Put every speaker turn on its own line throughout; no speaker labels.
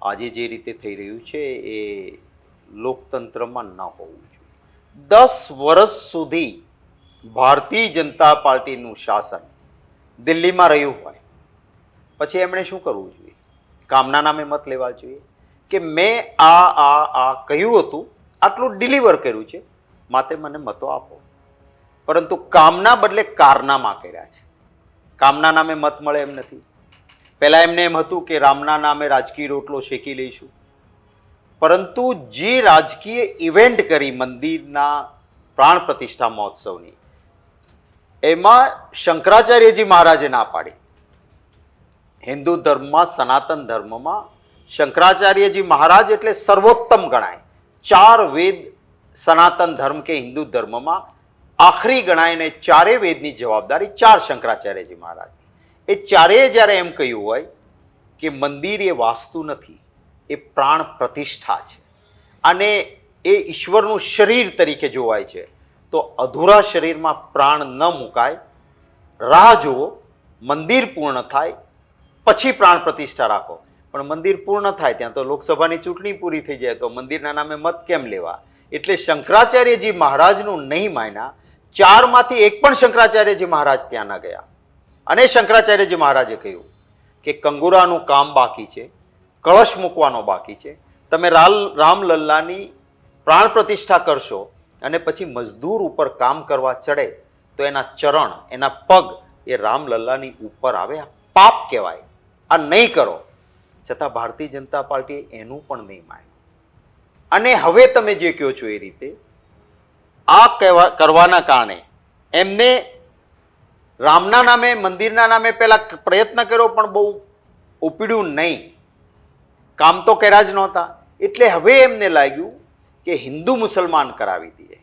આજે જે રીતે થઈ રહ્યું છે એ લોકતંત્રમાં ન હોવું જોઈએ. 10 વર્ષ સુધી ભારતીય જનતા પાર્ટીનું શાસન દિલ્હીમાં રહ્યું હોય પછી એમણે શું કરવું જોઈએ? કામના નામે મત લેવા જોઈએ કે મેં આ કહ્યું હતું આટલું ડિલિવર કર્યું છે માટે મને મતો આપો. પરંતુ કામના બદલે કારનામા કર્યા છે. કામના નામે મત મળે એમ નથી. પહેલાં એમને એમ હતું કે રામના નામે રાજકીય રોટલો શેકી લઈશું, પરંતુ જે રાજકીય ઇવેન્ટ કરી મંદિરના પ્રાણ પ્રતિષ્ઠા મહોત્સવની, એમાં શંકરાચાર્યજી મહારાજે ના પાડી. હિન્દુ ધર્મમાં, સનાતન ધર્મમાં શંકરાચાર્યજી મહારાજ એટલે સર્વોત્તમ ગણાય. 4 વેદ સનાતન ધર્મ કે હિન્દુ ધર્મમાં આખરી ગણાય ને 4 વેદની જવાબદારી 4 શંકરાચાર્યજી મહારાજની. એ ચારેય જ્યારે એમ કહ્યું હોય કે મંદિર એ વાસ્તુ નથી, એ પ્રાણ પ્રતિષ્ઠા છે અને એ ઈશ્વરનું શરીર તરીકે જોવાય છે, તો અધૂરા શરીરમાં પ્રાણ ન મુકાય, રાહ જુઓ, મંદિર પૂર્ણ થાય પછી પ્રાણ પ્રતિષ્ઠા રાખો. પણ મંદિર પૂર્ણ થાય ત્યાં તો લોકસભાની ચૂંટણી પૂરી થઈ જાય, તો મંદિરના નામે મત કેમ લેવા? એટલે શંકરાચાર્યજી મહારાજનું નહીં માન્યા. 4માંથી એક પણ શંકરાચાર્યજી મહારાજ ત્યાં ન ગયા. અને શંકરાચાર્યજી મહારાજે કહ્યું કે કંગુરાનું કામ બાકી છે, કળશ મૂકવાનો બાકી છે, તમે રામલલ્લાની પ્રાણ પ્રતિષ્ઠા કરશો અને પછી મજદૂર ઉપર કામ કરવા ચડે તો એના ચરણ, એના પગ એ રામલલ્લાની ઉપર આવે. આ પાપ કહેવાય. આ નહીં કરો. છતાં ભારતીય જનતા પાર્ટીએ એનું પણ નહીં માન્યું. અને હવે તમે જે કહો છો એ રીતે આ કરવાના કારણે એમને રામના નામે, મંદિરના નામે પહેલા પ્રયત્ન કર્યો પણ બહુ ઉપડ્યું નહીં, કામ તો કર્યા જ નહોતા. એટલે હવે એમને લાગ્યું કે હિન્દુ મુસલમાન કરાવી દઈએ,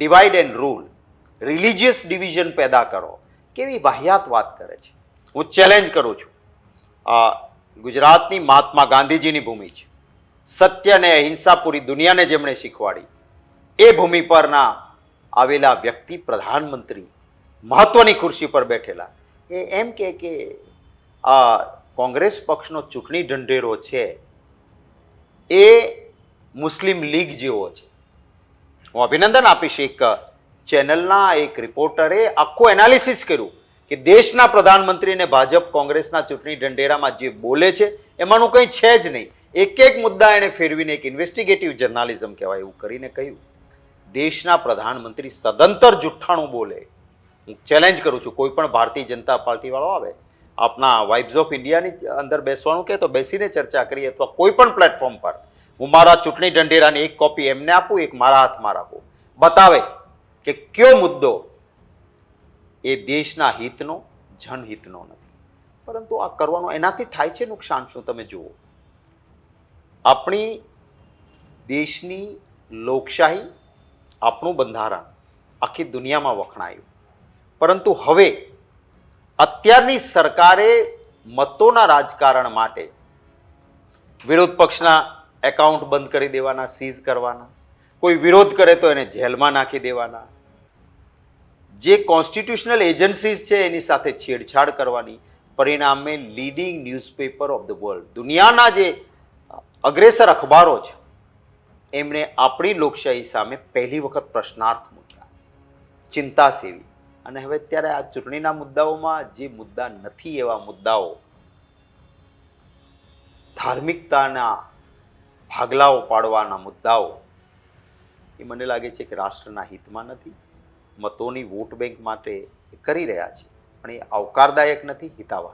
divide and rule, religious division પેદા કરો. કેવી વાહિયાત વાત કરે છે. હું ચેલેન્જ કરું છું. ગુજરાતની મહાત્મા ગાંધીજીની ભૂમિ છે. સત્ય અને અહિંસા પૂરી દુનિયાને જેમણે શીખવાડી, એ ભૂમિ પરના આવેલા વ્યક્તિ, પ્રધાનમંત્રી, મહત્વની ખુરશી પર બેઠેલા, એ એમ કે આ કોંગ્રેસ પક્ષનો ચૂંટણી ઢંઢેરો છે એ મુસ્લિમ લીગ જેવો છે. હું અભિનંદન આપીશ. એક ચેનલના એક રિપોર્ટરે આખું એનાલિસિસ કર્યું કે દેશના પ્રધાનમંત્રીને ભાજપ કોંગ્રેસના ચૂંટણી ઢંઢેરામાં જે બોલે છે એમાંનું કંઈ છે જ નહીં. એક મુદ્દા એણે ફેરવીને, એક ઇન્વેસ્ટિગેટિવ જર્નાલિઝમ કહેવાય એવું કરીને કહ્યું, દેશના પ્રધાનમંત્રી સદંતર જુઠ્ઠાણું બોલે. હું ચેલેન્જ કરું છું, કોઈ પણ ભારતીય જનતા પાર્ટીવાળો આવે, આપના વાઇબ્સ ઓફ ઇન્ડિયાની અંદર બેસવાનું કહે તો બેસીને ચર્ચા કરીએ, અથવા કોઈ પણ પ્લેટફોર્મ પર હું મારા ચૂંટણી ઢંઢેરાની એક કોપી એમને આપું, એક મારા હાથમાં રાખું, બતાવે કે કયો મુદ્દો એ દેશના હિતનો, જનહિતનો નથી. પરંતુ આ કરવાનો એનાથી થાય છે નુકસાન શું? તમે જુઓ, આપણી દેશની લોકશાહી, આપણું બંધારણ આખી દુનિયામાં વખણાયું, પરંતુ હવે અત્યારની સરકારે મતોના રાજકારણ માટે વિરોધ પક્ષના એકાઉન્ટ બંધ કરી દેવાના, સીઝ કરવાના, કોઈ વિરોધ કરે તો એને જેલમાં નાખી દેવાના, જે કોન્સ્ટિટ્યુશનલ એજન્સીઝ છે એની સાથે છેડછાડ કરવાની, પરિણામે leading newspaper of the world, દુનિયાના જે અગ્રેસર અખબારો છે, એમણે આપણી લોકશાહી સામે પહેલી વખત પ્રશ્નાર્થ મૂક્યા, ચિંતા સેવી. અને હવે અત્યારે આ ચૂંટણીના મુદ્દાઓમાં જે મુદ્દા નથી, એવા મુદ્દાઓ, ધાર્મિકતાના ભાગલાઓ પાડવાના મુદ્દાઓ, એ મને લાગે છે કે રાષ્ટ્રના હિતમાં નથી. મતોની વોટ બેંક માટે કરી રહ્યા છે, પણ એ આવકારદાયક નથી, હિતાવહ